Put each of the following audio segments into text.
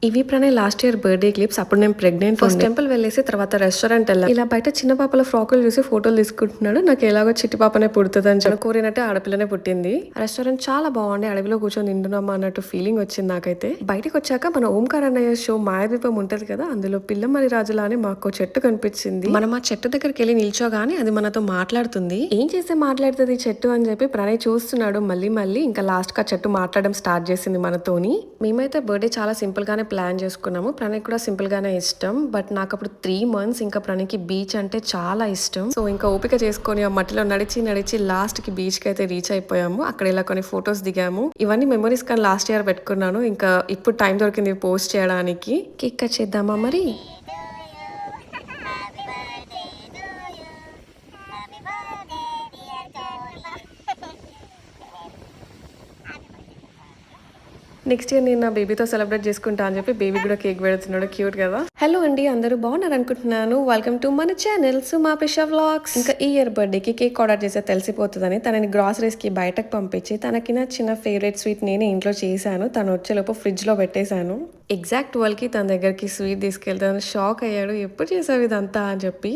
ఇవి Pranay last year birthday clips. అప్పుడు నేను ప్రెగ్నెంట్. ఫస్ట్ టెంపుల్ వెళ్ళేసి తర్వాత రెస్టారెంట్ వెళ్ళాను. ఇలా బయట చిన్న పాపల ఫ్రాకులు చూసి ఫోటోలు తీసుకుంటున్నాడు. నాకు ఎలాగో చిట్టి పాపనే పుడుతుంది అని చెప్పి కోరినట్టే ఆడపిల్లనే పుట్టింది. రెస్టారెంట్ చాలా బాగుంది. అడవిలో కూర్చొని తింటున్నామా అన్నట్టు ఫీలింగ్ వచ్చింది నాకైతే. బయటకు వచ్చాక మన ఓంకార్ అన్నయ్య షో మాయాద్వీపం ఉంటది కదా, అందులో పిల్లమరి రాజులా అని మాకు చెట్టు కనిపించింది. మనం ఆ చెట్టు దగ్గరికి వెళ్ళి నిల్చోగానే అది మనతో మాట్లాడుతుంది. ఏం చేస్తే మాట్లాడుతుంది చెట్టు అని చెప్పి ప్రణయ్ చూస్తున్నాడు మళ్ళీ. ఇంకా లాస్ట్ కి ఆ చెట్టు మాట్లాడడం స్టార్ట్ చేసింది మనతోని. మేమైతే బర్త్డే చాలా సింపుల్ గానే ప్లాన్ చేసుకున్నాము. ప్రణయ్ కూడా సింపుల్ గానే ఇష్టం. బట్ నాకు అప్పుడు 3 months. ఇంకా ప్రణయ్కి బీచ్ అంటే చాలా ఇష్టం. సో ఇంకా ఓపిక చేసుకొని ఆ మట్టిలో నడిచి లాస్ట్ కి బీచ్ కి అయితే రీచ్ అయిపోయాము. అక్కడ ఇలా కొన్ని ఫొటోస్ దిగాము. ఇవన్నీ మెమరీస్ కానీ లాస్ట్ ఇయర్ పెట్టుకున్నాను. ఇంకా ఇప్పుడు టైం దొరికింది పోస్ట్ చేయడానికి. కేక్ కట్ చేద్దామా మరి? నెక్స్ట్ ఇయర్ నేను నా బేబీతో సెలబ్రేట్ చేసుకుంటా అని చెప్పి బేబీ కూడా కేక్ పెడుతున్నాడు. క్యూట్ కదా. హలో అండి, అందరూ బాగున్నారు అనుకుంటున్నాను. వెల్కమ్ టు మన ఛానల్ సుమా ప్రిషా వ్లాగ్స్. ఇంకా ఈ ఇయర్ బర్త్డేకి కేక్ ఆర్డర్ చేస్తే తెలిసిపోతుందని తనని గ్రాసరీస్ కి బయటకు పంపించి తనకి నచ్చిన ఫేవరెట్ స్వీట్ నేనే ఇంట్లో చేశాను. తను వచ్చేలోపు ఫ్రిడ్జ్ లో పెట్టేశాను. ఎగ్జాక్ట్ 12కి తన దగ్గరికి స్వీట్ తీసుకెళ్తాను. షాక్ అయ్యాడు, ఎప్పుడు చేసావు ఇదంతా అని చెప్పి.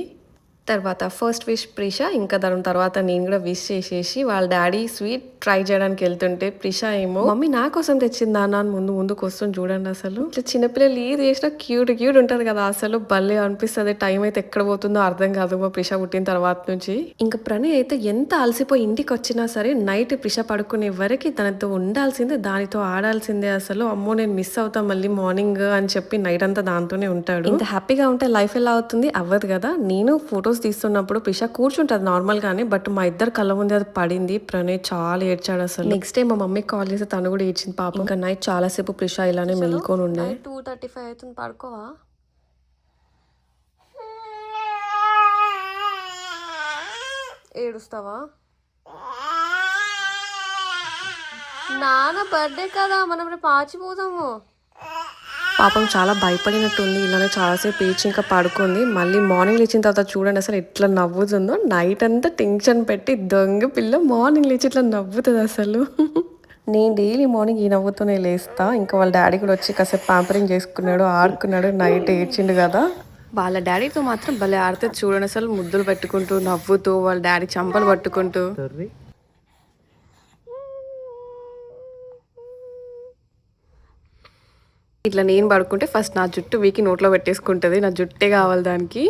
తర్వాత ఫస్ట్ విష్ ప్రిషా, ఇంకా దాని తర్వాత నేను కూడా విష్ చేసేసి వాళ్ళ డాడీ స్వీట్ ట్రై చేయడానికి వెళ్తుంటే ప్రిషా ఏమో మమ్మీ నా కోసం తెచ్చిందా అని ముందుకు వస్తుంది. చూడండి అసలు ఇట్లా చిన్నపిల్లలు ఏది చేసినా క్యూట్ ఉంటది కదా, అసలు భలే అనిపిస్తుంది. టైం అయితే ఎక్కడ పోతుందో అర్థం కాదు మా ప్రిషా పుట్టిన తర్వాత నుంచి. ఇంకా ప్రణయ్ అయితే ఎంత అలసిపోయి ఇంటికి వచ్చినా సరే నైట్ ప్రిషా పడుకునే వరకు తనతో ఉండాల్సిందే, దానితో ఆడాల్సిందే. అసలు అమ్మో నేను మిస్ అవుతా మళ్ళీ మార్నింగ్ అని చెప్పి నైట్ అంతా దాంతోనే ఉంటాడు. ఇంత హ్యాపీగా ఉంటే లైఫ్ ఎలా అవుతుంది? అవ్వదు కదా. నేను ఫొటోస్ తీస్తున్నప్పుడు ప్రిషా కూర్చుంటది నార్మల్ గానే, బట్ మా ఇద్దరు కళ్ళ ముందే అది పడింది. ప్రణయ్ చాలా ఏడ్చాడు అసలు. నెక్స్ట్ డే మా మమ్మీకి కాల్ చేసి తను కూడా ఏడ్చింది పాపం. ఇంకా నైట్ చాలా సేపు ప్రిషా ఇలానే మెలుకొని ఉండే. 2:35 అవుతుంది, పడుకోవా? ఏడుస్తావా? నాన్న బర్త్డే కదా, మనం రేపు ఆచిపోదాము. పాపం చాలా భయపడినట్టుంది. ఇలానే చాలాసేపు ఏడ్చి ఇంకా పడుకుంది. మళ్ళీ మార్నింగ్ లేచిన తర్వాత చూడండి అసలు ఎట్లా నవ్వుతుందో. నైట్ అంతా టెన్షన్ పెట్టి దొంగ పిల్ల మార్నింగ్ లేచి ఇట్లా నవ్వుతుంది అసలు. నేను డైలీ మార్నింగ్ ఈ నవ్వుతూనే లేస్తా. ఇంకా వాళ్ళ డాడీ కూడా వచ్చి కాసేపు ప్యాంపరింగ్ చేసుకున్నాడు, ఆడుకున్నాడు. నైట్ ఏడ్చిండు కదా. వాళ్ళ డాడీతో మాత్రం భలే ఆడితే చూడండి అసలు, ముద్దులు పెట్టుకుంటూ నవ్వుతూ వాళ్ళ డాడీ చంపలు పట్టుకుంటూ. ఇట్లా నేను పడుకుంటే ఫస్ట్ నా జుట్టు వీకి నోట్లో పెట్టేసుకుంటుంది. నా జుట్టే కావాలి దానికి.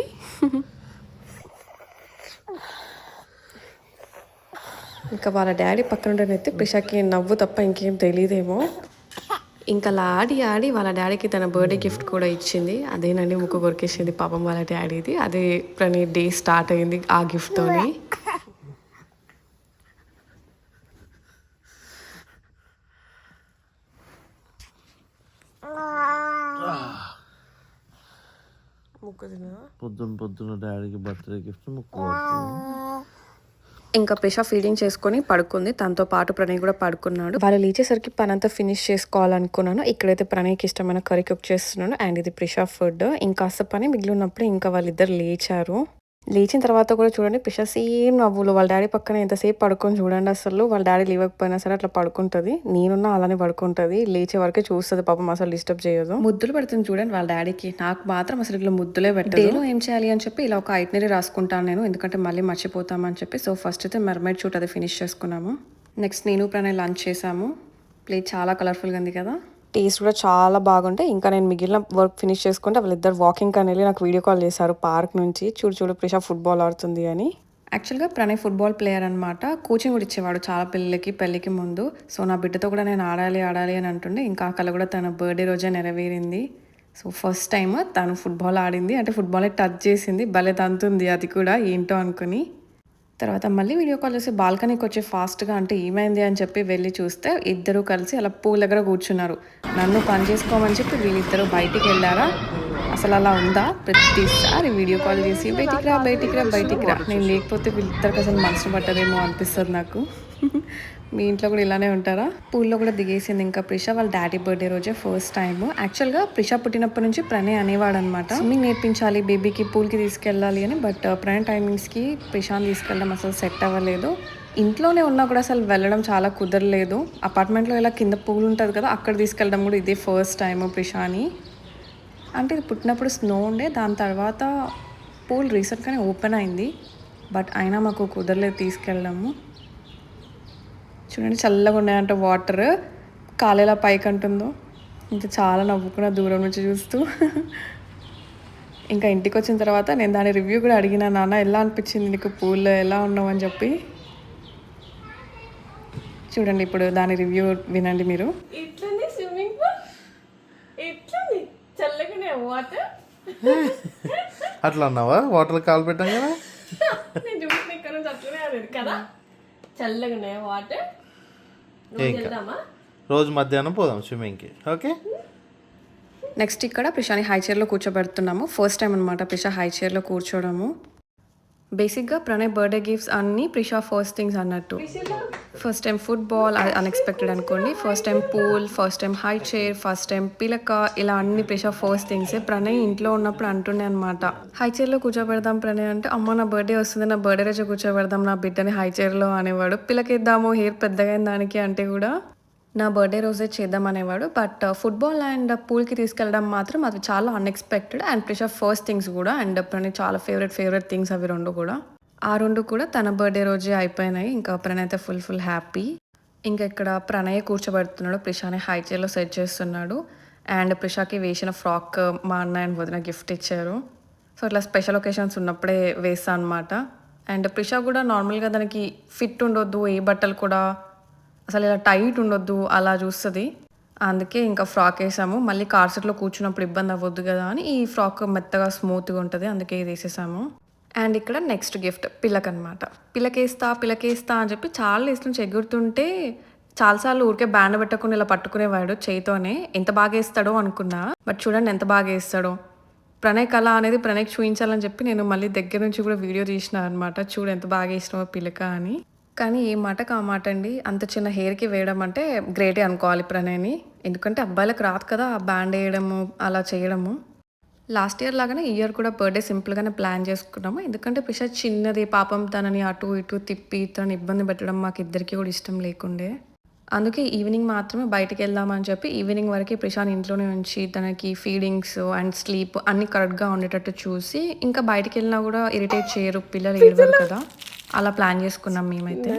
ఇంకా వాళ్ళ డాడీ పక్కన ఉండనైతే ప్రిషాకి నవ్వు తప్ప ఇంకేం తెలియదేమో. ఇంకా అలా ఆడి వాళ్ళ డాడీకి తన బర్త్డే గిఫ్ట్ కూడా ఇచ్చింది. అదేనండి ముక్కు కొరికేసింది పాపం వాళ్ళ డాడీది. అదే ప్రణయ్ డే స్టార్ట్ అయింది ఆ గిఫ్ట్తోని. పొద్దున్న డాడీకి బర్త్డే గిఫ్ట్ ముక్కు. ఇంకా ప్రిషా ఫీడింగ్ చేసుకొని పడుకుంది. తనతో పాటు ప్రణయ్ కూడా పడుకున్నాడు. వాళ్ళు లేచేసరికి పని అంతా ఫినిష్ చేసుకోవాలనుకున్నాను. ఇక్కడైతే ప్రణయ్కి ఇష్టమైన కర్రీ కుక్ చేస్తున్నాను. అండ్ ఇది ప్రిషా ఫుడ్. ఇంకాస్త పని మిగిలి ఉన్నప్పుడు ఇంకా వాళ్ళిద్దరు లేచారు. లేచిన తర్వాత కూడా చూడండి ప్రిషా సేమ్ నవ్వులు. వాళ్ళ డాడీ పక్కన ఎంతసేపు పడుకొని చూడండి అసలు. వాళ్ళ డాడీ లేవకపోయినా సరే అట్లా పడుకుంటుంది. నేనున్నా అలానే పడుకుంటుంది. లేచే వరకే చూస్తుంది పాపం, అసలు డిస్టర్బ్ చేయదు. ముద్దులు పెడుతుంది చూడండి వాళ్ళ డాడీకి. నాకు మాత్రం అసలు ఇట్లా ముద్దులే పెట్టదు. డేలో ఏం చేయాలి అని చెప్పి ఇలా ఒక ఐటనరీ రాసుకుంటాను నేను, ఎందుకంటే మళ్ళీ మర్చిపోతామని చెప్పి. సో ఫస్ట్ అయితే మెర్మైడ్ షూట్ అది ఫినిష్ చేసుకున్నాము. నెక్స్ట్ నేను ప్రణయ్ లంచ్ చేసాము. ప్లేట్ చాలా కలర్ఫుల్గా ఉంది కదా. టేస్ట్ కూడా చాలా బాగుంటాయి. ఇంకా నేను మిగిలిన వర్క్ ఫినిష్ చేసుకుంటే వాళ్ళిద్దరు వాకింగ్ కానీ వెళ్ళి నాకు వీడియో కాల్ చేశారు పార్క్ నుంచి. చూడు ప్రిషా ఫుట్బాల్ ఆడుతుంది అని. యాక్చువల్గా ప్రణయ్ ఫుట్బాల్ ప్లేయర్ అనమాట. కోచింగ్ కూడా ఇచ్చేవాడు చాలా పిల్లలకి పెళ్ళికి ముందు. సో నా బిడ్డతో కూడా నేను ఆడాలి అని అంటుండే. ఇంకా ఆ కళ కూడా తన బర్త్డే రోజే నెరవేరింది. సో ఫస్ట్ టైం తను ఫుట్బాల్ ఆడింది, అంటే ఫుట్బాలే టచ్ చేసింది. భలే తంతుంది అది కూడా ఏంటో అనుకుని. తర్వాత మళ్ళీ వీడియో కాల్ చేసి బాల్కనీకి వచ్చి ఫాస్ట్గా అంటే ఏమైంది అని చెప్పి వెళ్ళి చూస్తే ఇద్దరు కలిసి అలా పూల దగ్గర కూర్చున్నారు. నన్ను పని చేసుకోమని చెప్పి వీళ్ళిద్దరూ బయటికి వెళ్ళారా. అసలు అలా ఉందా? ప్రతిసారి వీడియో కాల్ చేసి బయటికి రా. నేను లేకపోతే వీళ్ళిద్దరికి అసలు మనసు పట్టదేమో అనిపిస్తుంది నాకు. మీ ఇంట్లో కూడా ఇలానే ఉంటారా? పూల్లో కూడా దిగేసింది ఇంకా ప్రిషా. వాళ్ళ డాడీ బర్త్డే రోజే ఫస్ట్ టైం. యాక్చువల్గా ప్రిషా పుట్టినప్పటి నుంచి ప్రణయ్ అనేవాడు అనమాట, స్విమ్మింగ్ నేర్పించాలి బేబీకి, పూల్కి తీసుకెళ్ళాలి అని. బట్ ప్రణయ్ టైమింగ్స్కి ప్రిషాని తీసుకెళ్ళడం అసలు సెట్ అవ్వలేదు. ఇంట్లోనే ఉన్నా కూడా అసలు వెళ్ళడం చాలా కుదరలేదు. అపార్ట్మెంట్లో ఇలా కింద పూల్ ఉంటుంది కదా, అక్కడ తీసుకెళ్ళడం కూడా ఇదే ఫస్ట్ టైం ప్రిషాని. అంటే ఇది పుట్టినప్పుడు స్నో ఉండే, దాని తర్వాత పూల్ రీసెంట్గానే ఓపెన్ అయింది. బట్ అయినా మాకు కుదరలేదు తీసుకెళ్ళడము. చూడండి చల్లగా ఉన్నాయంట వాటర్, కాలేలా పైకి అంటుందో. ఇంకా చాలా నవ్వుకున్న దూరం నుంచి చూస్తూ. ఇంకా ఇంటికి వచ్చిన తర్వాత నేను దాని రివ్యూ కూడా అడిగిన, నాన్న ఎలా అనిపించింది నీకు పూల్లో, ఎలా ఉన్నావు అని చెప్పి. చూడండి ఇప్పుడు దాని రివ్యూ వినండి మీరు. ఇట్లుంది స్విమ్మింగ్ పూల్, ఇట్లుంది చల్లగానే వాటర్. అట్లా అన్నావా? వాటర్ కాలు పెట్టాం కదా. నేను చూసిన ఇక్కడ నుంచి అట్లనే అనేది కదా, చల్లగానే వాటర్. వెళ్దామా? రోజు మధ్యాహ్నం పోదాం స్విమ్మింగ్కి. ఓకే. నెక్స్ట్ ఇక్కడ ప్రిషాని హై చైర్లో కూర్చోబెడుతున్నాము. ఫస్ట్ టైం అనమాట ప్రిషా హై చైర్లో కూర్చోవడము. బేసిక్గా ప్రణయ్ బర్త్డే గిఫ్ట్స్ అన్నీ ప్రిషా ఫస్ట్ థింగ్స్ అన్నట్టు. ఫస్ట్ టైం ఫుట్బాల్, అన్ఎక్స్పెక్టెడ్ అనుకోండి. First time pool, first time high chair, first time పిలక, ఇలా అన్ని ప్రిషా ఫస్ట్ థింగ్సే. ప్రణయ్ ఇంట్లో ఉన్నప్పుడు అంటుండే అనమాట, హై చైర్లో కూర్చోబెడదాం ప్రణయ్ అంటే, అమ్మ నా బర్త్డే వస్తుంది, నా బర్త్డే రోజు కూర్చోబెడదాం నా బిడ్డని హై చైర్లో అనేవాడు. పిలకేద్దాము హెయిర్ పెద్దగా అయిన దానికి అంటే కూడా నా బర్త్డే రోజే చేద్దాం అనేవాడు. బట్ ఫుట్బాల్ అండ్ పూల్కి తీసుకెళ్ళడం మాత్రం అది చాలా unexpected and Prisha first things కూడా. అండ్ ప్రణయ్ చాలా ఫేవరెట్ థింగ్స్ అవి రెండు కూడా. ఆ రెండు కూడా తన బర్త్డే రోజే అయిపోయినాయి. ఇంకా ప్రణయ్ అయితే ఫుల్ హ్యాపీ. ఇంకా ఇక్కడ ప్రణయ్ కూర్చోబెడుతున్నాడు, ప్రిషాని హై చైర్లో సెట్ చేస్తున్నాడు. అండ్ ప్రిషాకి వేసిన ఫ్రాక్ మా అన్న అండ్ వదిన గిఫ్ట్ ఇచ్చారు. సో ఇట్లా స్పెషల్ ఒకేషన్స్ ఉన్నప్పుడే వేస్తా అనమాట. అండ్ ప్రిషా కూడా నార్మల్గా దానికి ఫిట్ ఉండొద్దు, ఏ బట్టలు కూడా అసలు ఇలా టైట్ ఉండొద్దు అలా చూస్తుంది. అందుకే ఇంకా ఫ్రాక్ వేసాము. మళ్ళీ కార్ సీట్లో కూర్చున్నప్పుడు ఇబ్బంది అవ్వద్దు కదా అని ఈ ఫ్రాక్ మెత్తగా స్మూత్గా ఉంటుంది, అందుకే ఇది వేసేసాము. అండ్ ఇక్కడ నెక్స్ట్ గిఫ్ట్ పిల్లక్ అనమాట. పిల్లకేస్తా అని చెప్పి చాలా డేస్ నుంచి ఎగురుతుంటే చాలాసార్లు ఊరికే బ్యాండ్ పెట్టకుండా ఇలా పట్టుకునేవాడు చేయితోనే. ఎంత బాగా వేస్తాడో అనుకున్నా, బట్ చూడండి ఎంత బాగా వేస్తాడో. ప్రణయ్ కళ అనేది ప్రణయ్కి చూపించాలని చెప్పి నేను మళ్ళీ దగ్గర నుంచి కూడా వీడియో తీసిన అనమాట. చూడు ఎంత బాగా వేసినావో పిల్లక అని. కానీ ఏ మాటకు ఆ మాట అండి, అంత చిన్న హెయిర్కి వేయడం అంటే గ్రేటే అనుకోవాలి ప్రణయ్ని. ఎందుకంటే అబ్బాయిలకు రాదు కదా ఆ బ్యాండ్ వేయడము అలా చేయడము. లాస్ట్ ఇయర్ లాగానే ఈ ఇయర్ కూడా బర్త్డే సింపుల్గానే ప్లాన్ చేసుకున్నాము. ఎందుకంటే ప్రిషా చిన్నది, పాపం తనని అటు ఇటు తిప్పి తనని ఇబ్బంది పెట్టడం మాకు ఇద్దరికి కూడా ఇష్టం లేకుండే. అందుకే ఈవినింగ్ మాత్రమే బయటికి వెళ్దామని చెప్పి ఈవినింగ్ వరకు ప్రిషాని ఇంట్లోనే ఉంచి తనకి ఫీడింగ్స్ అండ్ స్లీప్ అన్నీ కరెక్ట్గా ఉండేటట్టు చూసి, ఇంకా బయటికి వెళ్ళినా కూడా ఇరిటేట్ చేయరు పిల్లలు, ఏడవరు కదా, అలా ప్లాన్ చేసుకున్నాం మేమైతే.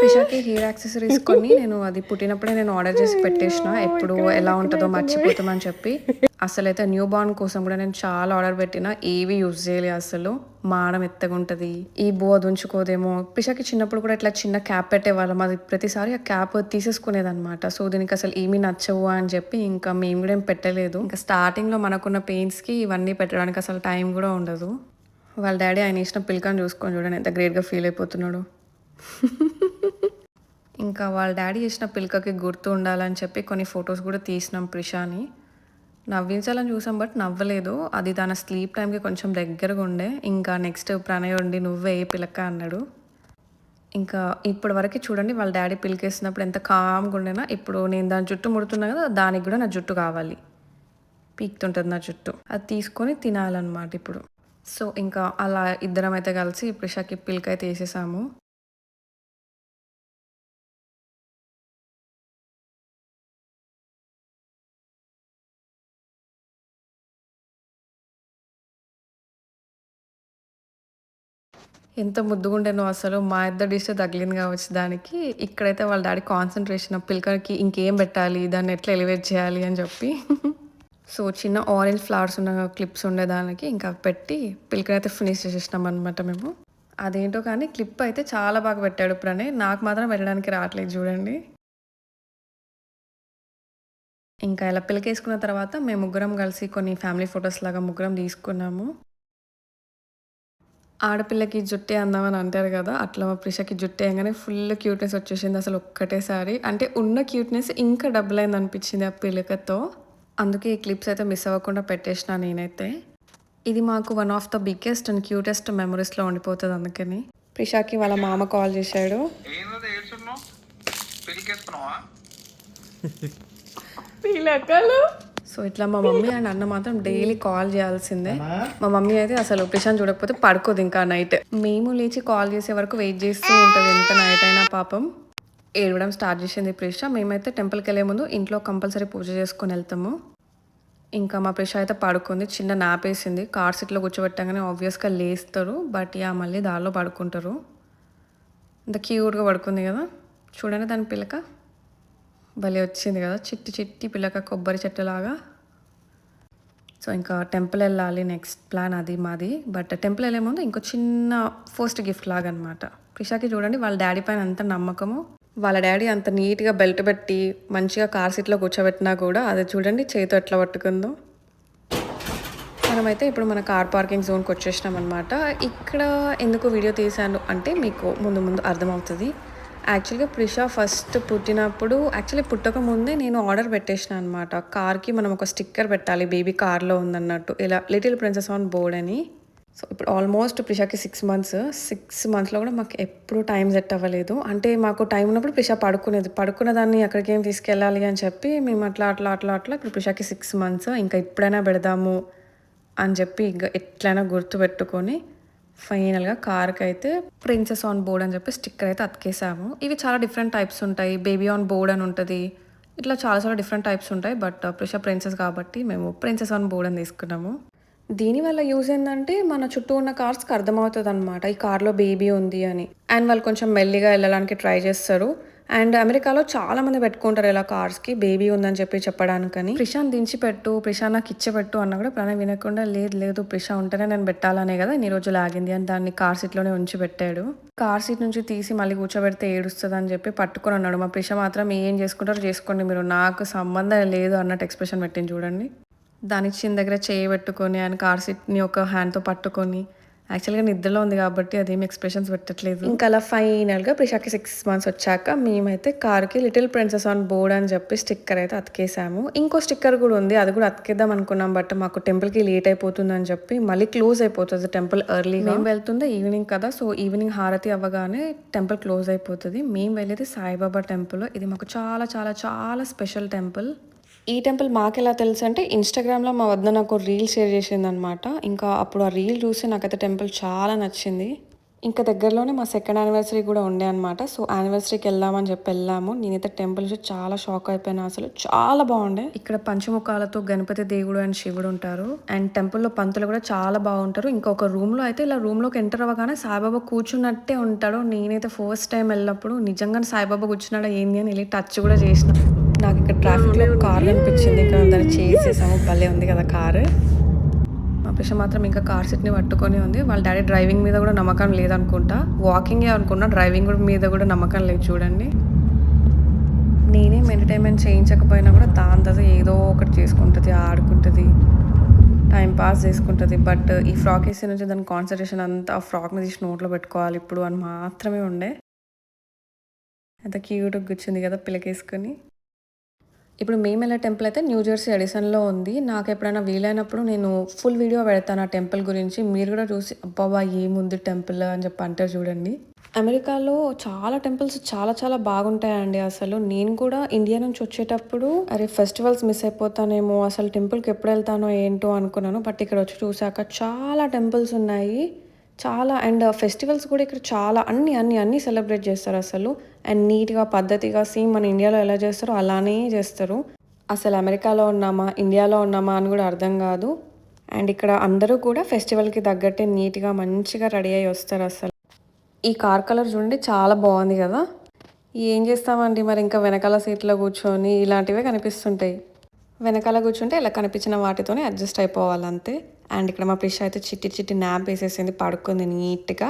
ప్రిషాకి హెయిర్ యాక్సెసరీస్ కొన్ని నేను అది పుట్టినప్పుడే నేను ఆర్డర్ చేసి పెట్టేసిన, ఎప్పుడు ఎలా ఉంటుందో మర్చిపోతామని చెప్పి. అసలైతే న్యూ బార్న్ కోసం కూడా నేను చాలా ఆర్డర్ పెట్టిన, ఏవి యూజ్ చేయలే. అసలు మాడం ఎత్తగా ఉంటుంది, ఈ బో అది ఉంచుకోదేమో. ప్రిషాకి చిన్నప్పుడు కూడా ఇట్లా చిన్న క్యాప్ పెట్టేవాళ్ళం, అది ప్రతిసారి ఆ క్యాప్ తీసేసుకునేది అనమాట. సో దీనికి అసలు ఏమీ నచ్చవు అని చెప్పి ఇంకా మేము కూడా ఏం పెట్టలేదు. ఇంకా స్టార్టింగ్లో మనకున్న పెయిన్స్కి ఇవన్నీ పెట్టడానికి అసలు టైం కూడా ఉండదు. వాళ్ళ డాడీ ఆయన ఇచ్చిన పిల్కని చూసుకొని చూడండి ఎంత గ్రేట్గా ఫీల్ అయిపోతున్నాడు. ఇంకా వాళ్ళ డాడీ ఇచ్చిన పిల్కకి గుర్తు ఉండాలని చెప్పి కొన్ని ఫొటోస్ కూడా తీసినాం ప్రిషాని. నవ్వించాలని చూసాం బట్ నవ్వలేదు, అది తన స్లీప్ టైంకి కొంచెం దగ్గరగా ఉండే. ఇంకా నెక్స్ట్ ప్రణయ్ ఉండి నువ్వే పిలక అన్నాడు. ఇంకా ఇప్పటి వరకు చూడండి వాళ్ళ డాడీ పిలికేసినప్పుడు ఎంత కామ్గా ఉండేనా. ఇప్పుడు నేను దాని జుట్టు ముడుతున్నా కదా, దానికి కూడా నా జుట్టు కావాలి, పీక్తుంటుంది నా జుట్టు, అది తీసుకొని తినాలన్నమాట ఇప్పుడు. సో ఇంకా అలా ఇద్దరం అయితే కలిసి ప్రిషాకి పిల్క అయితే వేసేసాము. ఎంత ముద్దుగుండేనో అసలు, మా ఇద్దరు డిష్ తగిలింది కావచ్చు దానికి. ఇక్కడైతే వాళ్ళ డాడీ కాన్సన్ట్రేషన్ పిల్కకి ఇంకేం పెట్టాలి, దాన్ని ఎట్లా ఎలివేట్ చేయాలి అని చెప్పి. సో చిన్న ఆరెంజ్ ఫ్లవర్స్ ఉన్న క్లిప్స్ ఉండేదానికి ఇంకా పెట్టి పిల్కనైతే ఫినిష్ చేసేసినాం అనమాట మేము. అదేంటో కానీ క్లిప్ అయితే చాలా బాగా పెట్టాడు ప్రణయ్, నాకు మాత్రం పెట్టడానికి రావట్లేదు చూడండి. ఇంకా ఇలా పిల్లకేసుకున్న తర్వాత మేము ముగ్గురం కలిసి కొన్ని ఫ్యామిలీ ఫొటోస్ లాగా ముగ్గురం తీసుకున్నాము. ఆడపిల్లకి జుట్టే అందామని అంటారు కదా, అట్లా మా ప్రిషాకి జుట్టే అనగానే ఫుల్ క్యూట్నెస్ వచ్చేసింది అసలు ఒక్కటేసారి. అంటే ఉన్న క్యూట్నెస్ ఇంకా డబుల్ అయింది అనిపించింది ఆ పిల్లకతో. అందుకే ఈ క్లిప్స్ అయితే మిస్ అవ్వకుండా పెట్టేసిన నేనైతే. ఇది మాకు one of the biggest and cutest మెమరీస్లో ఉండిపోతుంది. అందుకని ప్రిషాకి వాళ్ళ మామ కాల్ చేశాడు. సో సో ఇట్లా మా మమ్మీ అండ్ అన్న మాత్రం డైలీ కాల్ చేయాల్సిందే. మా మమ్మీ అయితే అసలు ప్రిషాన్ చూడకపోతే పడుకోదు ఇంకా నైట్. మేము లేచి కాల్ చేసే వరకు వెయిట్ చేస్తూ ఉంటుంది ఎంత నైట్ అయినా. పాపం ఏడవడం స్టార్ట్ చేసింది ప్రిష. మేమైతే టెంపుల్కి వెళ్ళే ముందు ఇంట్లో కంపల్సరీ పూజ చేసుకొని వెళ్తాము. ఇంకా మా ప్రిష అయితే పడుకుంది, చిన్న నాప్ వేసింది. కార్ సీట్లో కూర్చోబెట్టగానే ఆబ్వియస్గా లేస్తారు, బట్ మళ్ళీ దారిలో పడుకుంటారు. ఇంత క్యూట్గా పడుకుంది కదా, చూడండి దాని పిల్లక భలే వచ్చింది కదా, చిట్టి చిట్టి పిల్లక కొబ్బరి చెట్టులాగా. సో ఇంకా టెంపుల్ వెళ్ళాలి, నెక్స్ట్ ప్లాన్ అది మాది. బట్ టెంపుల్ వెళ్ళే ముందు ఇంకో చిన్న ఫస్ట్ గిఫ్ట్ లాగా అనమాట. ప్రిషాకి చూడండి వాళ్ళ డాడీ పైన అంత నమ్మకము. వాళ్ళ డాడీ అంత నీట్గా బెల్ట్ పెట్టి మంచిగా కార్ సీట్లో కూర్చోబెట్టినా కూడా అది చూడండి చేతితో ఎట్లా పట్టుకుందో. మనమైతే ఇప్పుడు మన కార్ పార్కింగ్ జోన్కి వచ్చేసినాం అనమాట. ఇక్కడ ఎందుకు వీడియో తీశాను అంటే మీకు ముందు ముందు అర్థమవుతుంది. యాక్చువల్గా ప్రిషా ఫస్ట్ పుట్టినప్పుడు, యాక్చువల్లీ పుట్టక ముందే నేను ఆర్డర్ పెట్టేసిన అనమాట. కార్కి మనం ఒక స్టిక్కర్ పెట్టాలి బేబీ కార్లో ఉందన్నట్టు, ఇలా లిటిల్ ప్రిన్సెస్ ఆన్ బోర్డ్ అని. సో ఇప్పుడు ఆల్మోస్ట్ ప్రిషాకి 6 months. 6 monthsలో కూడా మాకు ఎప్పుడు టైం సెట్ అవ్వలేదు. అంటే మాకు టైం ఉన్నప్పుడు ప్రిషా పడుకున్న దాన్ని అక్కడికి ఏం తీసుకెళ్ళాలి అని చెప్పి మేము అట్లా ఇప్పుడు ప్రిషాకి 6 months. ఇంకా ఇప్పుడైనా పెడదాము అని చెప్పి ఇంకా ఎట్లయినా గుర్తు పెట్టుకొని ఫైనల్గా కార్కి అయితే ప్రిన్సెస్ ఆన్ బోర్డ్ అని చెప్పి స్టిక్కర్ అయితే అతికేసాము. ఇవి చాలా డిఫరెంట్ టైప్స్ ఉంటాయి. బేబీ ఆన్ బోర్డ్ అని ఉంటుంది, ఇట్లా చాలా డిఫరెంట్ టైప్స్ ఉంటాయి. బట్ ప్రిషా ప్రిన్సెస్ కాబట్టి మేము ప్రిన్సెస్ ఆన్ బోర్డ్ అని తీసుకున్నాము. దీనివల్ల యూజ్ ఏంటంటే మన చుట్టూ ఉన్న కార్స్కి అర్థమవుతుంది అనమాట ఈ కార్లో బేబీ ఉంది అని. అండ్ వాళ్ళు కొంచెం మెల్లిగా వెళ్ళడానికి ట్రై చేస్తారు. అండ్ అమెరికాలో చాలా మంది పెట్టుకుంటారు ఇలా కార్స్కి బేబీ ఉందని చెప్పి చెప్పడానికని. ప్రిషాన్ దించి పెట్టు, ప్రిషా నాకు ఇచ్చబెట్టు అన్న కూడా ప్రణయ్ వినకుండా లేదు ప్రిషా ఉంటేనే నేను పెట్టాలనే కదా ఇన్ని రోజులు ఆగింది అని దాన్ని కార్ సీట్లోనే ఉంచి పెట్టాడు. కార్ సీట్ నుంచి తీసి మళ్ళీ కూర్చోబెడితే ఏడుస్తుంది అని చెప్పి పట్టుకొని అన్నాడు. మా ప్రిషా మాత్రం ఏం చేసుకుంటారో చేసుకోండి మీరు, నాకు సంబంధం లేదు అన్నట్టు ఎక్స్ప్రెషన్ పెట్టింది చూడండి. దాని చిన్న దగ్గర చేయి పెట్టుకొని ఆయన కార్ సీట్ని ఒక హ్యాండ్తో పట్టుకొని, యాక్చువల్గా నిద్రలో ఉంది కాబట్టి అదేమి ఎక్స్ప్రెషన్స్ పెట్టట్లేదు. ఇంకా అలా ఫైనల్గా ప్రిషాకి 6 months వచ్చాక మేమైతే కార్కి లిటిల్ ప్రిన్సెస్ ఆన్ బోర్డ్ అని చెప్పి స్టిక్కర్ అయితే అతికేసాము. ఇంకో స్టిక్కర్ కూడా ఉంది, అది కూడా అతికేద్దాం అనుకున్నాం. బట్ మాకు టెంపుల్కి లేట్ అయిపోతుంది అని చెప్పి మళ్ళీ క్లోజ్ అయిపోతుంది టెంపుల్ ఎర్లీగా. మేము వెళ్తుందే ఈవినింగ్ కదా, సో ఈవినింగ్ హారతి అవ్వగానే టెంపుల్ క్లోజ్ అయిపోతుంది. మేము వెళ్ళేది సాయిబాబా టెంపుల్. ఇది మాకు చాలా చాలా చాలా స్పెషల్ టెంపుల్. ఈ టెంపుల్ మాకు ఎలా తెలుసు అంటే ఇన్స్టాగ్రామ్లో మా వద్ద నాకు రీల్ షేర్ చేసింది అనమాట. ఇంకా అప్పుడు ఆ రీల్ చూసి నాకైతే టెంపుల్ చాలా నచ్చింది. ఇంకా దగ్గరలోనే మా 2nd anniversary కూడా ఉండే అనమాట. సో యానివర్సరీకి వెళ్దామని చెప్పి వెళ్ళాము. నేనైతే టెంపుల్ చూసి చాలా షాక్ అయిపోయాను, అసలు చాలా బాగుండే. ఇక్కడ పంచముఖాలతో గణపతి దేవుడు అండ్ శివుడు ఉంటారు. అండ్ టెంపుల్లో పంతులు కూడా చాలా బాగుంటారు. ఇంకొక రూమ్లో అయితే ఇలా రూమ్లోకి ఎంటర్ అవ్వగానే సాయిబాబా కూర్చున్నట్టే ఉంటాడు. నేనైతే ఫస్ట్ టైం వెళ్ళినప్పుడు నిజంగానే సాయిబాబా కూర్చున్నాడా ఏంది అని వెళ్ళి టచ్ కూడా చేసిన. నాకు ఇక్కడ ట్రాఫిక్లో కార్ కనిపించింది, ఇక్కడ దాన్ని చేసేసాము. భలే ఉంది కదా కారు. మా ప్రిష మాత్రం ఇంకా కార్ సీట్ని పట్టుకొని ఉంది. వాళ్ళ డాడీ డ్రైవింగ్ మీద కూడా నమ్మకం లేదనుకుంటా, వాకింగే అనుకున్నా, డ్రైవింగ్ మీద కూడా నమ్మకం లేదు చూడండి. నేనేం ఎంటర్టైన్మెంట్ చేయించకపోయినా కూడా దాంతో ఏదో ఒకటి చేసుకుంటుంది, ఆడుకుంటుంది, టైం పాస్ చేసుకుంటుంది. బట్ ఈ ఫ్రాక్ వేసే నుంచి దాని కాన్సన్ట్రేషన్ అంతా ఆ ఫ్రాక్ని తీసి నోట్లో పెట్టుకోవాలి ఇప్పుడు అని మాత్రమే ఉండే. ఎంత క్యూట్గా కూర్చుంది కదా పిల్లకేసుకొని. ఇప్పుడు మేము వెళ్ళే టెంపుల్ అయితే న్యూ జెర్సీ ఎడిసన్లో ఉంది. నాకు ఎప్పుడైనా వీలైనప్పుడు నేను ఫుల్ వీడియో పెడతాను ఆ టెంపుల్ గురించి, మీరు కూడా చూసి అబ్బాబా ఏముంది టెంపుల్ అని చెప్పి అంటారు చూడండి. అమెరికాలో చాలా టెంపుల్స్ చాలా చాలా బాగుంటాయండి. అసలు నేను కూడా ఇండియా నుంచి వచ్చేటప్పుడు అరే ఫెస్టివల్స్ మిస్ అయిపోతానేమో, అసలు టెంపుల్కి ఎప్పుడు వెళ్తానో ఏంటో అనుకున్నాను. బట్ ఇక్కడ వచ్చి చూసాక చాలా టెంపుల్స్ ఉన్నాయి, చాలా. అండ్ ఫెస్టివల్స్ కూడా ఇక్కడ చాలా అన్ని సెలబ్రేట్ చేస్తారు అసలు. అండ్ నీట్గా పద్ధతిగా సేమ్ మన ఇండియాలో ఎలా చేస్తారో అలానే చేస్తారు. అసలు అమెరికాలో ఉన్నామా ఇండియాలో ఉన్నామా అని కూడా అర్థం కాదు. అండ్ ఇక్కడ అందరూ కూడా ఫెస్టివల్కి తగ్గట్టే నీట్గా మంచిగా రెడీ అయ్యి వస్తారు. అసలు ఈ కార్ కలర్ చూడండి చాలా బాగుంది కదా. ఏం చేస్తామండి మరి, ఇంకా వెనకాల సీట్లో కూర్చొని ఇలాంటివే కనిపిస్తుంటాయి. వెనకాల కూర్చుంటే ఇలా కనిపించిన వాటితోనే అడ్జస్ట్ అయిపోవాలి అంతే. అండ్ ఇక్కడ మా ప్రిష అయితే చిట్టి నాప్ వేసేసింది, పడుకుంది నీట్గా.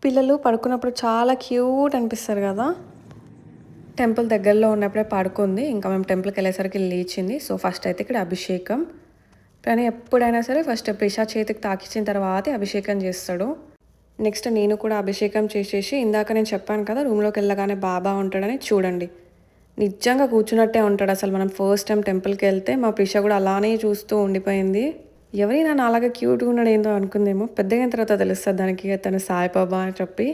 పిల్లలు పడుకున్నప్పుడు చాలా క్యూట్ అనిపిస్తారు కదా. టెంపుల్ దగ్గరలో ఉన్నప్పుడే పడుకుంది. ఇంకా మేము టెంపుల్కి వెళ్ళేసరికి లేచింది. సో ఫస్ట్ అయితే ఇక్కడ అభిషేకం. కానీ ఎప్పుడైనా సరే ఫస్ట్ ప్రిష చేతికి తాకిచ్చిన తర్వాతే అభిషేకం చేస్తాడు. నెక్స్ట్ నేను కూడా అభిషేకం చేసేసి, ఇందాక నేను చెప్పాను కదా రూమ్లోకి వెళ్ళగానే బాబా ఉంటాడని, చూడండి నిజంగా కూర్చున్నట్టే ఉంటాడు. అసలు మనం ఫస్ట్ టైం టెంపుల్కి వెళ్తే మా ప్రిష కూడా అలానే చూస్తూ ఉండిపోయింది. ఎవరైనా అలాగే క్యూట్గా ఉన్నాడు ఏందో అనుకుందేమో, పెద్దగా తర్వాత తెలుస్తుంది దానికి తను సాయిబాబా అని చెప్పి.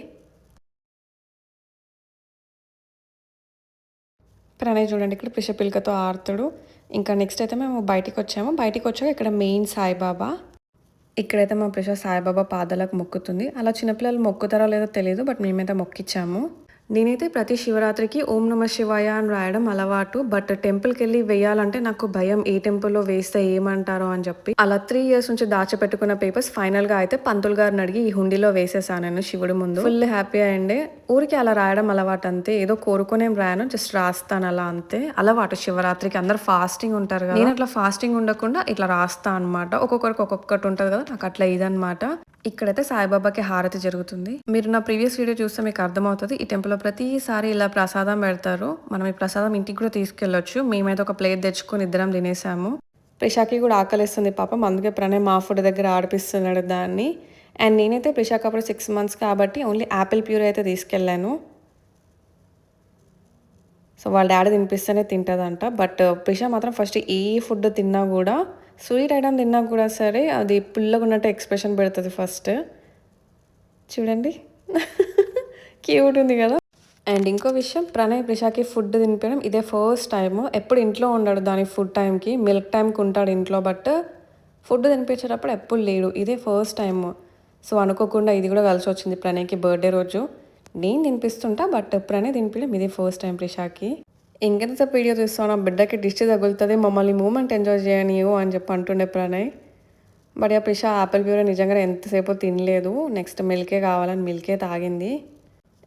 ప్రణయ్ చూడండి ఇక్కడ ప్రిష పిల్కతో ఆడుతాడు. ఇంకా నెక్స్ట్ అయితే మేము బయటికి వచ్చాము. బయటికి వచ్చాక ఇక్కడ మెయిన్ సాయిబాబా. ఇక్కడైతే మా ప్రిష సాయిబాబా పాదాలకు మొక్కుతుంది. అలా చిన్నపిల్లలు మొక్కుతారో లేదో తెలియదు, బట్ మేమైతే మొక్కిచ్చాము. నేనైతే ప్రతి శివరాత్రికి ఓం నమ శివాయ అని రాయడం అలవాటు. బట్ టెంపుల్కి వెళ్ళి వేయాలంటే నాకు భయం, ఏ టెంపుల్లో వేస్తే ఏమంటారో అని చెప్పి. అలా 3 years నుంచి దాచిపెట్టుకున్న పేపర్స్ ఫైనల్గా అయితే పంతులు గారిని అడిగి ఈ హుండీలో వేసేసాను నేను శివుడి ముందు. ఫుల్ హ్యాపీ అయ్యండి. ఊరికి అలా రాయడం అలవాటు అంతే, ఏదో కోరుకునేం రాయను, జస్ట్ రాస్తాను అలా అంతే. అలవాటు శివరాత్రికి అందరు ఫాస్టింగ్ ఉంటారు కదా, నేను అట్లా ఫాస్టింగ్ ఉండకుండా ఇట్లా రాస్తా అనమాట. ఒక్కొక్కరికి ఒక్కొక్కటి ఉంటుంది కదా, నాకు అట్లా ఇదనమాట. ఇక్కడైతే సాయిబాబాకి హారతి జరుగుతుంది. మీరు నా ప్రీవియస్ వీడియో చూస్తే మీకు అర్థమవుతుంది. ఈ టెంపుల్లో ప్రతిసారి ఇలా ప్రసాదం పెడతారు. మనం ఈ ప్రసాదం ఇంటికి కూడా తీసుకెళ్ళొచ్చు. మేమైతే ఒక ప్లేట్ తెచ్చుకొని ఇద్దరం తినేసాము. ప్రిషాకి కూడా ఆకలిస్తుంది పాపం, అందుకే ప్రణయ్ మా ఫుడ్ దగ్గర ఆడిపిస్తున్నాడు దాన్ని. అండ్ నేనైతే ప్రిషాకి అప్పుడు 6 months కాబట్టి ఓన్లీ యాపిల్ ప్యూర్ అయితే తీసుకెళ్ళాను. సో వాళ్ళ డాడీ తినిపిస్తేనే తింటుందంట. బట్ ప్రిషా మాత్రం ఫస్ట్ ఏ ఫుడ్ తిన్నా కూడా, స్వీట్ ఐటమ్ తిన్నా కూడా సరే, అది పుల్లగా ఉన్నట్టు ఎక్స్ప్రెషన్ పెడుతుంది ఫస్ట్. చూడండి క్యూట్ ఉంది కదా. అండ్ ఇంకో విషయం, ప్రణయ్ ప్రిషాకి ఫుడ్ తినిపించడం ఇదే ఫస్ట్ టైము. ఎప్పుడు ఇంట్లో ఉండడు దాని ఫుడ్ టైంకి, మిల్క్ టైంకి ఉంటాడు ఇంట్లో, బట్ ఫుడ్ తినిపించేటప్పుడు ఎప్పుడు లేడు. ఇదే ఫస్ట్ టైము. సో అనుకోకుండా ఇది కూడా కలిసి వచ్చింది ప్రణయ్కి బర్త్డే రోజు. నేను తినిపిస్తుంటా, బట్ ప్రణయ్ తినిపించడం ఇదే ఫస్ట్ టైం ప్రిషాకి. ఇంకెంతసేపు వీడియో చూస్తాను, బిడ్డకి డిష్ తగులుతుంది, మమ్మల్ని మూమెంట్ ఎంజాయ్ చేయనియో అని చెప్పి అంటుండే ప్రణయ్. బట్ ఆ ప్రిషా యాపిల్ ప్యూర్ నిజంగా ఎంతసేపు తినలేదు. నెక్స్ట్ మిల్కే కావాలని మిల్కే తాగింది.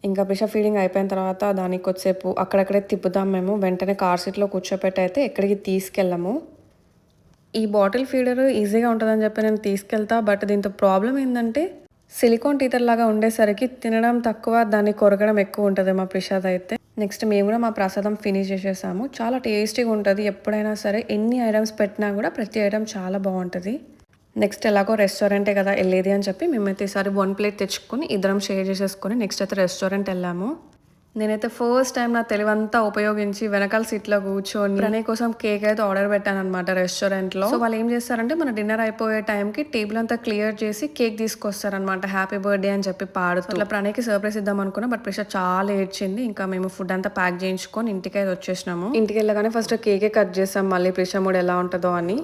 ఇంకా ప్రిషా ఫీడింగ్ అయిపోయిన తర్వాత దానికి కొద్దిసేపు అక్కడక్కడే తిప్పుదాం మేము. వెంటనే కార్ సీట్లో కూర్చోపెట్టి అయితే ఎక్కడికి తీసుకెళ్ళము. ఈ బాటిల్ ఫీడర్ ఈజీగా ఉంటుందని చెప్పి నేను తీసుకెళ్తా, బట్ దీంతో ప్రాబ్లం ఏంటంటే సిలికాన్ టీతర్ లాగా ఉండేసరికి తినడం తక్కువ, దాన్ని కొరగడం ఎక్కువ ఉంటుంది మా ప్రసాద్ అయితే. నెక్స్ట్ మేము కూడా మా ప్రసాదం ఫినిష్ చేసేసాము. చాలా టేస్టీగా ఉంటుంది. ఎప్పుడైనా సరే ఎన్ని ఐటమ్స్ పెట్టినా కూడా ప్రతి ఐటమ్ చాలా బాగుంటుంది. నెక్స్ట్ ఎలాగో రెస్టారెంటే కదా వెళ్ళేది అని చెప్పి మేమైతే ఈసారి 1 plate తెచ్చుకొని ఇద్దరం షేర్ చేసేసుకొని నెక్స్ట్ అయితే రెస్టారెంట్ వెళ్ళాము. నేనైతే ఫస్ట్ టైం నా తెలివంతా ఉపయోగించి వెనకాల సీట్లో కూర్చొని ప్రణయ్ కోసం కేక్ అయితే ఆర్డర్ పెట్టాను అనమాట రెస్టారెంట్లో. సో వాళ్ళు ఏం చేస్తారంటే మన డిన్నర్ అయిపోయే టైంకి టేబుల్ అంతా క్లియర్ చేసి కేక్ తీసుకొస్తారనమాట, హ్యాపీ బర్త్డే అని చెప్పి పాడుతూ. అట్లా ప్రణయ్కి సర్ప్రైజ్ ఇద్దాం అనుకున్నా, బట్ ప్రిషా చాలా ఏడ్చింది. ఇంకా మేము ఫుడ్ అంతా ప్యాక్ చేయించుకొని ఇంటికి అయితే వచ్చేసినాము. ఇంటికి వెళ్ళగానే ఫస్ట్ కేకే కట్ చేసాం, మళ్ళీ ప్రిషా మూడు ఎలా ఉంటుందో అని.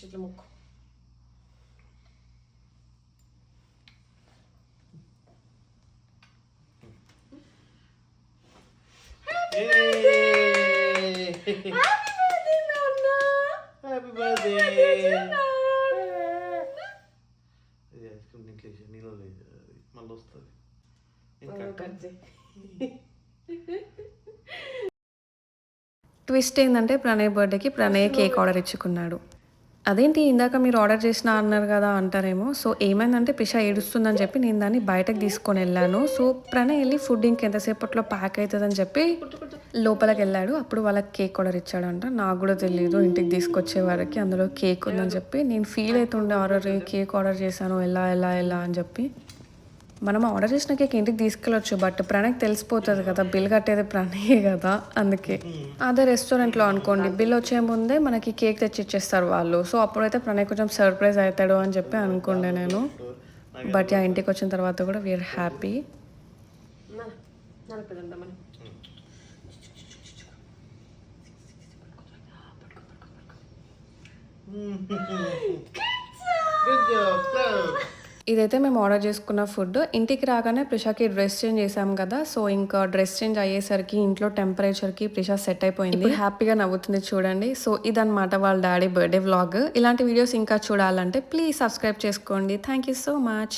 ఇట్లా మొక్కు. Happy birthday. నీళ్ళు మళ్ళీ వస్తుంది. ట్విస్ట్ ఏంటంటే ప్రణయ్ బర్త్డేకి ప్రణయ్ కేక్ ఆర్డర్ ఇచ్చుకున్నాడు. అదేంటి ఇందాక మీరు ఆర్డర్ చేసిన అన్నారు కదా అంటారేమో. సో ఏమైందంటే ప్రిషా ఏడుస్తుందని చెప్పి నేను దాన్ని బయటకు తీసుకొని వెళ్ళాను. సో ప్రణయ్ వెళ్ళి ఫుడ్ ఇంకెంతసేపట్లో ప్యాక్ అవుతుందని చెప్పి లోపలికి వెళ్ళాడు. అప్పుడు వాళ్ళకి కేక్ ఆర్డర్ ఇచ్చాడంట. నాకు కూడా తెలియదు, ఇంటికి తీసుకొచ్చే వరకు అందులో కేక్ ఉందని చెప్పి నేను ఫీల్ అవుతుండే, కేక్ ఆర్డర్ చేశాను ఎలా ఎలా ఎలా అని చెప్పి. మనం ఆర్డర్ చేసిన కేక్ ఇంటికి తీసుకెళ్ళొచ్చు, బట్ ప్రణయ్కి తెలిసిపోతుంది కదా, బిల్ కట్టేది ప్రణయే కదా. అందుకే అదే రెస్టారెంట్లో అనుకోండి, బిల్ వచ్చే ముందే మనకి కేక్ తెచ్చి ఇచ్చేస్తారు వాళ్ళు. సో అప్పుడైతే ప్రణయ్ కొంచెం సర్ప్రైజ్ అవుతాడు అని చెప్పి అనుకుండే నేను. బట్ ఆ ఇంటికి వచ్చిన తర్వాత కూడా వీఆర్ హ్యాపీ. ఇదైతే మేము ఆర్డర్ చేసుకున్న ఫుడ్. ఇంటికి రాగానే ప్రిషాకి డ్రెస్ చేంజ్ చేసాం కదా, సో ఇంకా డ్రెస్ చేంజ్ అయ్యేసరికి ఇంట్లో టెంపరేచర్కి ప్రిషా సెట్ అయిపోయింది. హ్యాపీగా నవ్వుతుంది చూడండి. సో ఇదన్నమాట వాళ్ళ డాడీ బర్త్డే వ్లాగ్. ఇలాంటి వీడియోస్ ఇంకా చూడాలంటే ప్లీజ్ సబ్స్క్రైబ్ చేసుకోండి. Thank you so much.